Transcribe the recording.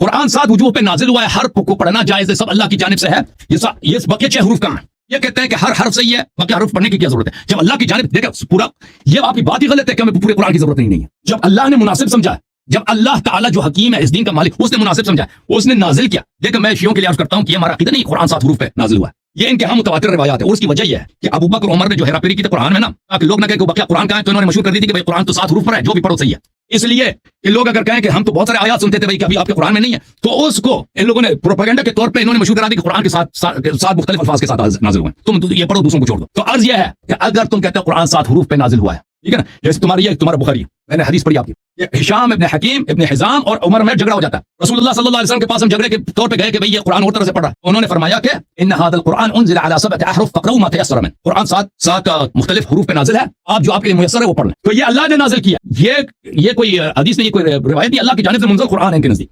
कुरान 7 वजूह पे नाजिल हुआ है, हर को पढ़ना जायज है, सब अल्लाह की जानिब से है। ये बके 6 हरूफ कहाँ है? ये कहते हैं कि हर हर्फ सही है, बाकी हर्फ पढ़ने की क्या जरूरत है? जब अल्लाह की जानिब देखा पूरा, ये आपकी बात ही गलत है कि हमें पूरे कुरान की जरूरत नहीं है। जब अल्लाह ने मुनासिब समझा, जब अल्लाह ताला जो हकीम है, इस दीन का मालिक, उसने मुनासिब समझा, उसने नाजिल किया। देखो मैं शियों के लिए अर्ज करता हूं कि हमारा अकीदा नहीं कुरान 7 हरूफ पे नाजिल हुआ है, ये इनके हम मुतवातिर रिवायात है। और उसकी वजह यह है कि अबू बकर उमर ने जो हेराफेरी की थी कुरान में ना, ताकि लोग ना कहें कि बकिया कुरान कहां है, तो इन्होंने मशहूर कर दी थी कि भाई कुरान तो 7 हरूफ पर है, जो भी पढ़ो सही है। इसलिए कि लोग अगर कहें कि हम तो बहुत सारे आयात सुनते थे भाई, कभी आपके कुरान में नहीं है, तो उसको इन लोगों ने प्रोपेगेंडा के तौर पे इन्होंने मशहूर करा दी कि कुरान के साथ मुख्तलिफ अल्फाज के साथ नाजिल हुए, तुम ये पढ़ो, दूसरों को छोड़ दो। तो अर्ज यह है कि अगर तुम कहते हो कुरान 7 हरूफ पे नाजिल हुआ है, ठीक है ना, जैसे तुम्हारा बुखारी, मैंने हदीस पढ़ी आपकी, हिशाम इब्न हकीम इब्न हिजाम और उमर में झगड़ा हो जाता है। रसूलुल्लाह सल्लल्लाहु अलैहि वसल्लम के पास हम झगड़े के तौर पे गए कि भाई ये कुरान और तरह से पढ़ रहा है। उन्होंने फरमाया कि इन्न हादल कुरान उनज़िला अला सबअति अहरुफ फक़रऊ मा तयस्सर मिन, कुरान 7 मुख्तलिफ हरूफ पे नाजिल है, आप जो आपके लिए मुयस्सर है वो पढ़ लें। तो ये अल्लाह ने नाजिल किया, ये कोई हदीस नहीं, कोई रिवायत नहीं, अल्लाह की जानिब से मुनज़्ज़ल कुरान है इनके नजदीक।